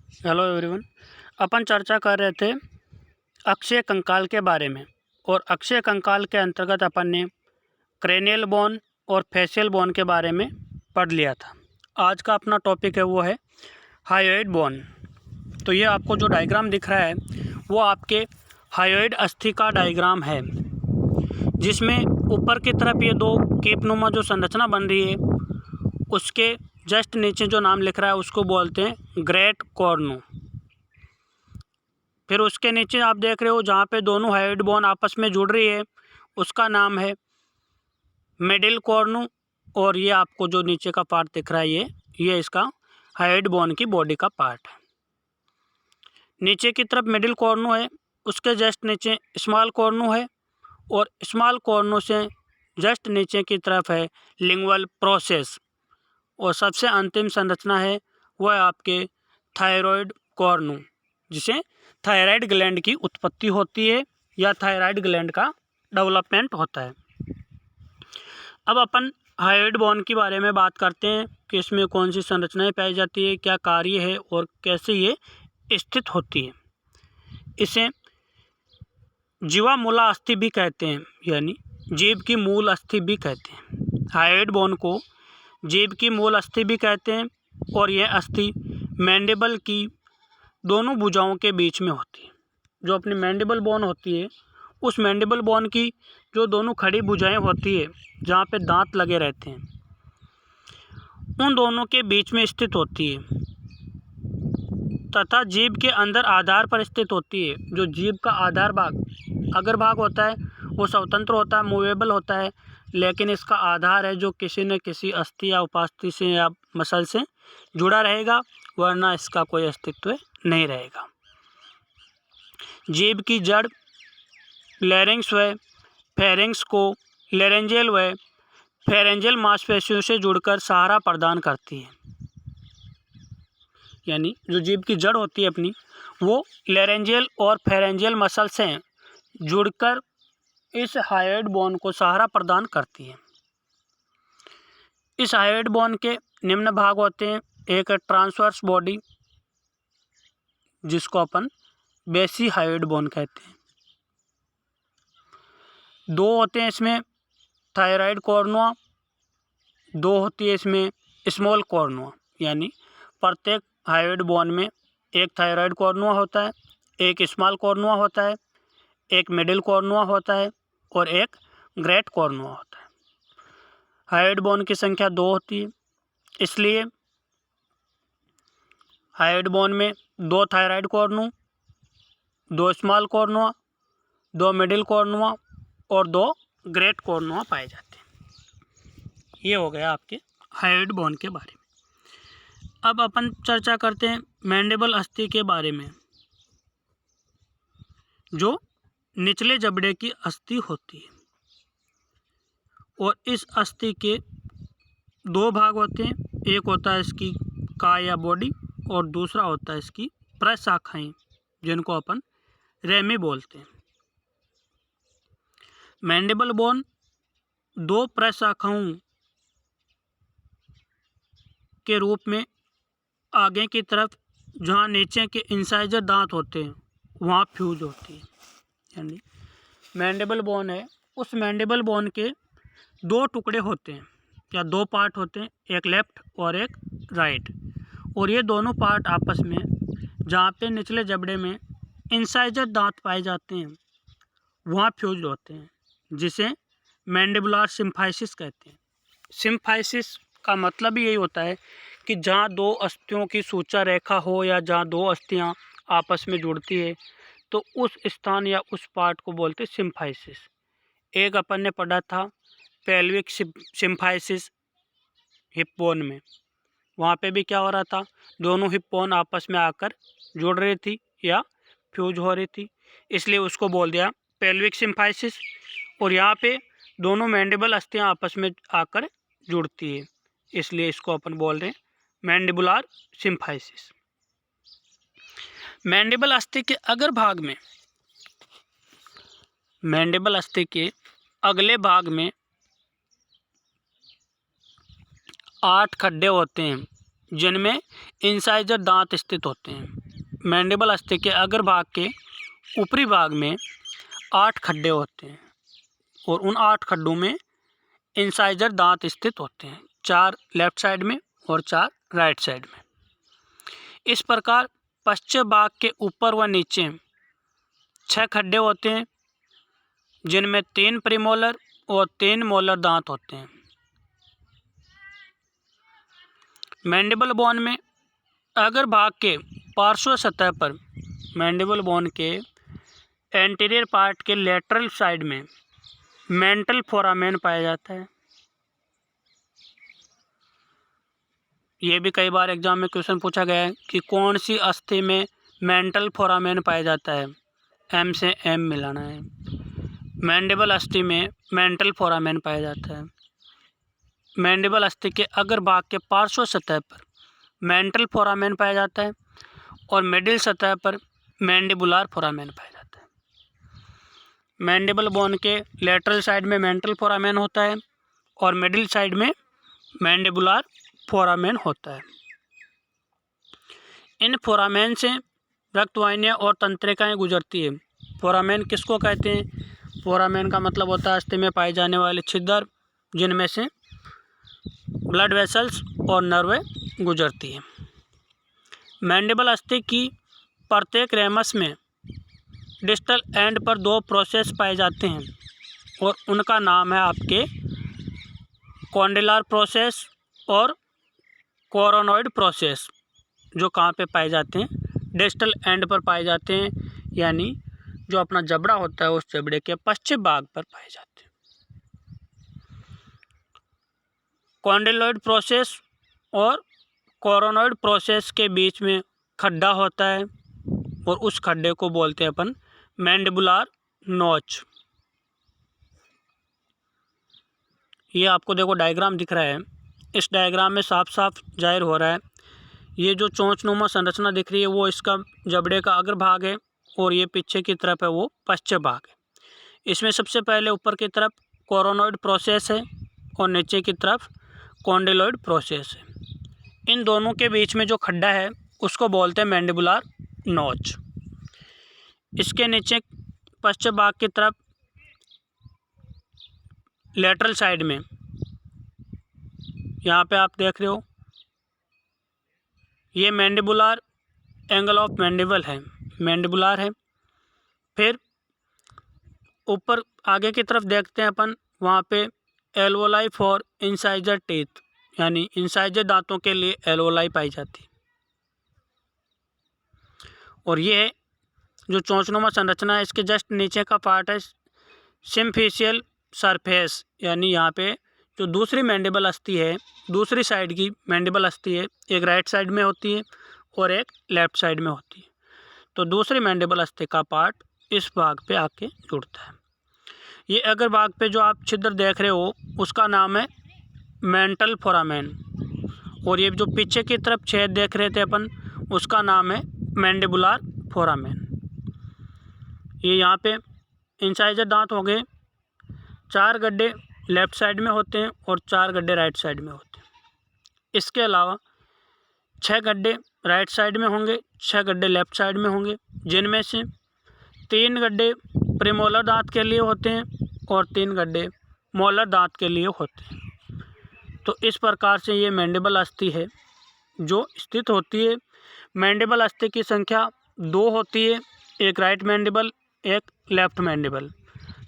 Hello everyone. अपन चर्चा कर रहे थे अक्षीय कंकाल के बारे में, और अक्षीय कंकाल के अंतर्गत अपन ने क्रेनियल बोन और फेशियल बोन के बारे में पढ़ लिया था। आज का अपना टॉपिक है वो है हायोइड बोन। तो ये आपको जो डायग्राम दिख रहा है वो आपके हायोइड अस्थि का डायग्राम है, जिसमें ऊपर की तरफ ये दो कीपनुमा जो संरचना बन रही है उसके जस्ट नीचे जो नाम लिख रहा है उसको बोलते हैं ग्रेट कॉर्नु। फिर उसके नीचे आप देख रहे हो जहाँ पे दोनों हायोइड बोन आपस में जुड़ रही है उसका नाम है मिडिल कॉर्नु। और ये आपको जो नीचे का पार्ट दिख रहा है ये इसका हायोइड बोन की बॉडी का पार्ट है। नीचे की तरफ मिडिल कॉर्नु है, उसके जस्ट नीचे स्मॉल कॉर्नु है, और स्मॉल कॉर्नु से जस्ट नीचे की तरफ है लिंगुअल प्रोसेस। और सबसे अंतिम संरचना है वह है आपके थायराइड कॉर्नु, जिसे थायराइड ग्लैंड की उत्पत्ति होती है या थायराइड ग्लैंड का डेवलपमेंट होता है। अब अपन हायोइड बोन के बारे में बात करते हैं कि इसमें कौन सी संरचनाएं पाई जाती है, क्या कार्य है और कैसे ये स्थित होती है। इसे जीवा मूला अस्थि भी कहते हैं, यानी जीव की मूल अस्थि भी कहते हैं। हायोइड बोन को जीव की मूल अस्थि भी कहते हैं, और यह अस्थि मैंडिबल की दोनों भुजाओं के बीच में होती है। जो अपनी मैंडिबल बोन होती है उस मैंडिबल बोन की जो दोनों खड़ी भुजाएं होती है जहाँ पे दांत लगे रहते हैं उन दोनों के बीच में स्थित होती है, तथा जीभ के अंदर आधार पर स्थित होती है। जो जीभ का आधार भाग अगर भाग होता है वो स्वतंत्र होता है, मूवेबल होता है, लेकिन इसका आधार है जो किसी न किसी अस्थि या उपास्थि से या मसल से जुड़ा रहेगा, वरना इसका कोई अस्तित्व नहीं रहेगा। जीभ की जड़ लैरिंक्स व फेरिंक्स को लैरेंजियल व फेरेंजियल मांसपेशियों से जुड़कर सहारा प्रदान करती है। यानी जो जीभ की जड़ होती है अपनी वो लैरेंजियल और फेरेंजियल मसल से जुड़कर इस हायोइड बोन को सहारा प्रदान करती है। इस हायोइड बोन के निम्न भाग होते हैं। एक ट्रांसवर्स बॉडी जिसको अपन बेसी हायोइड बोन कहते हैं। दो होते हैं इसमें थायराइड कॉर्नुआ, दो होती है इसमें स्मॉल कॉर्नुआ। यानी प्रत्येक हायोइड बोन में एक थायराइड कॉर्नुआ होता है, एक स्मॉल कॉर्नुआ होता है, एक मिडिल कॉर्नुआ होता है और एक ग्रेट कॉर्नुआ होता है। हायोइड बोन की संख्या 2 होती है, इसलिए हायोइड बोन में 2 thyroid cornu, 2 small cornua, 2 middle cornua और 2 ग्रेट कॉर्नुआ पाए जाते हैं। ये हो गया आपके हायोइड बोन के बारे में। अब अपन चर्चा करते हैं मैंडिबल अस्थि के बारे में, जो निचले जबड़े की अस्थि होती है। और इस अस्थि के 2 भाग होते हैं, एक होता है इसकी काय या बॉडी और दूसरा होता है इसकी प्रशाखाएं, जिनको अपन रेमी बोलते हैं। मैंडिबल बोन 2 प्रशाखाओं के रूप में आगे की तरफ जहाँ नीचे के इंसाइजर दांत होते हैं वहाँ फ्यूज होती है। यानी मैंडिबल बोन है, उस मैंडिबल बोन के 2 टुकड़े होते हैं या 2 पार्ट होते हैं, एक लेफ्ट और एक राइट। और ये दोनों पार्ट आपस में जहाँ पे निचले जबड़े में इंसाइजर दांत पाए जाते हैं वहाँ फ्यूज होते हैं, जिसे मैंडिबुलर सिम्फाइसिस कहते हैं। सिम्फाइसिस का मतलब ही यही होता है कि जहाँ 2 अस्थियों की सूचा रेखा हो या जहाँ 2 अस्थियाँ आपस में जुड़ती है तो उस स्थान या उस पार्ट को बोलते हैं सिम्फाइसिस। एक अपन ने पढ़ा था पेल्विक सिम्फाइसिस हिप बोन में, वहाँ पे भी क्या हो रहा था, दोनों हिप बोन आपस में आकर जुड़ रही थी या फ्यूज हो रही थी, इसलिए उसको बोल दिया पेल्विक सिम्फाइसिस। और यहाँ पे दोनों मैंडिबल अस्थियाँ आपस में आकर जुड़ती है, इसलिए इसको अपन बोल रहे हैं मैंडिबुलर सिम्फाइसिस। मैंडिबल अस्थि के अगर भाग में, मैंडिबल अस्थि के अगले भाग में 8 खड्डे होते हैं, जिनमें इंसाइजर दांत स्थित होते हैं। मैंडिबल अस्थि के अग्र भाग के ऊपरी भाग में 8 खड्डे होते हैं और उन 8 खड्डों में इंसाइजर दांत स्थित होते हैं, 4 लेफ्ट साइड में और 4 राइट साइड में। इस प्रकार पश्चिम भाग के ऊपर व नीचे 6 खड्डे होते हैं, जिनमें 3 प्रीमोलर और 3 मोलर दांत होते हैं। मैंडिबल बोन में अग्र भाग के पार्श्व सतह पर मैंडिबल बोन के एंटीरियर पार्ट के लेटरल साइड में मेंटल फोरामेन पाया जाता है। ये भी कई बार एग्जाम में क्वेश्चन पूछा गया है कि कौन सी अस्थि में मेंटल फोरामेन पाया जाता है। एम से एम मिलाना है। मैंडिबल अस्थि में मेंटल फोरामेन पाया जाता है। मैंडिबल अस्थि के अग्र भाग के पार्श्व सतह पर मेंटल फोरामेन पाया जाता है और मिडिल सतह पर मैंडिबुलर फोरामेन पाया जाता है। मैंडिबल बोन के लेटरल साइड में मेंटल फोरामेन होता है और मिडिल साइड में मैंडिबुलर फोरामेन होता है। इन फोरामेन से रक्तवाहिनियाँ और तंत्रिकाएँ गुजरती है। फोरामेन किसको कहते हैं? फोरामेन का मतलब होता है अस्थि में पाए जाने वाले छिद्र, जिनमें से ब्लड वेसल्स और नर्वें गुजरती है। मैंडिबल अस्थि की प्रत्येक रेमस में डिस्टल एंड पर 2 प्रोसेस पाए जाते हैं और उनका नाम है आपके कॉन्डिलर प्रोसेस और कोरोनॉइड प्रोसेस, जो कहाँ पे पाए जाते हैं? डिस्टल एंड पर पाए जाते हैं, यानी जो अपना जबड़ा होता है उस जबड़े के पश्चिम भाग पर पाए जाते हैं। कॉन्डिलॉइड प्रोसेस और कोरोनॉइड प्रोसेस के बीच में खड्डा होता है और उस खड्डे को बोलते हैं अपन मैंडिबुलर नोच। ये आपको देखो डायग्राम दिख रहा है। इस डायग्राम में साफ साफ जाहिर हो रहा है, ये जो चोंचनुमा संरचना दिख रही है वो इसका जबड़े का अग्र भाग है और ये पीछे की तरफ है वो पश्चिम भाग है। इसमें सबसे पहले ऊपर की तरफ कोरोनॉइड प्रोसेस है और नीचे की तरफ कॉन्डिलॉइड प्रोसेस है। इन दोनों के बीच में जो खड्डा है उसको बोलते हैं मैंडिबुलर नोच। इसके नीचे पश्चिम भाग की तरफ लेटरल साइड में यहाँ पे आप देख रहे हो, ये मैंडिबुलर एंगल ऑफ मैंडिबल है, मैंडिबुलर है। फिर ऊपर आगे की तरफ देखते हैं अपन, वहाँ पे एल्वोलाई फॉर इंसाइजर टीथ, यानी इंसाइजर दांतों के लिए एल्वोलाई पाई जाती है। और ये जो चोंचनुमा संरचना है इसके जस्ट नीचे का पार्ट है सिम्फिशियल सरफेस, यानी यहाँ पे जो दूसरी मैंडिबल अस्थि है, दूसरी साइड की मैंडिबल अस्थि है, एक राइट साइड में होती है और एक लेफ्ट साइड में होती है। तो दूसरी मैंडिबल अस्थि का पार्ट इस भाग पे आके जुड़ता है। ये अगर भाग पे जो आप छिद्र देख रहे हो उसका नाम है मेंटल फोरामेन, और ये जो पीछे की तरफ छेद देख रहे थे अपन उसका नाम है मैंडिबुलर फोरामेन। ये यहाँ पे इंसाइजर दांत हो गए, 4 गड्ढे लेफ्ट साइड में होते हैं और 4 गड्ढे राइट साइड में होते हैं। इसके अलावा 6 गड्ढे राइट साइड में होंगे, 6 गड्ढे लेफ्ट साइड में होंगे, जिनमें से 3 गड्ढे प्रीमोलर दांत के लिए होते हैं और 3 गड्ढे मोलर दांत के लिए होते हैं। तो इस प्रकार से ये मैंडिबल अस्थि है जो स्थित होती है। मैंडिबल अस्थि की संख्या 2 होती है, एक राइट मैंडिबल, एक लेफ्ट मैंडिबल,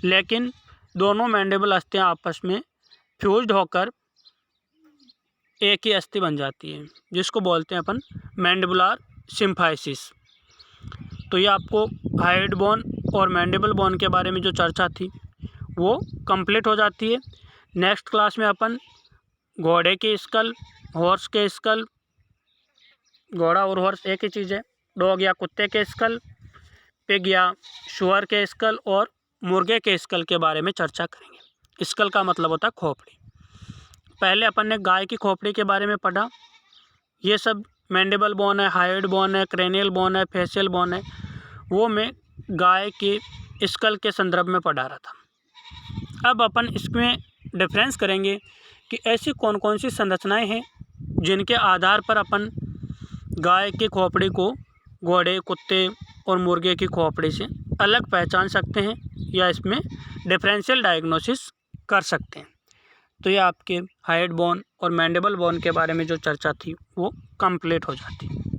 लेकिन दोनों मैंडिबल अस्थियाँ आपस में फ्यूज्ड होकर एक ही अस्थि बन जाती है, जिसको बोलते हैं अपन मैंडिबुलर सिम्फाइसिस। तो ये आपको हाइड बोन और मैंडिबल बोन के बारे में जो चर्चा थी वो कंप्लीट हो जाती है। नेक्स्ट क्लास में अपन घोड़े के स्कल, हॉर्स के स्कल, घोड़ा और हॉर्स एक ही चीज़ है, डॉग या कुत्ते के स्कल, पिग या शुअर के स्कल और मुर्गे के स्कल के बारे में चर्चा करेंगे। स्कल का मतलब होता है खोपड़ी। पहले अपन ने गाय की खोपड़ी के बारे में पढ़ा। ये सब मैंडिबल बोन है, हाइड बोन है, क्रेनियल बोन है, फेशियल बोन है, वो मैं गाय के स्कल के संदर्भ में पढ़ा रहा था। अब अपन इसमें डिफरेंस करेंगे कि ऐसी कौन कौन सी संरचनाएं हैं जिनके आधार पर अपन गाय के खोपड़ी को घोड़े, कुत्ते और मुर्गे की खोपड़ी से अलग पहचान सकते हैं या इसमें डिफरेंशियल डायग्नोसिस कर सकते हैं। तो ये आपके हाइड बोन और मैंडिबल बोन के बारे में जो चर्चा थी वो कंप्लीट हो जाती है।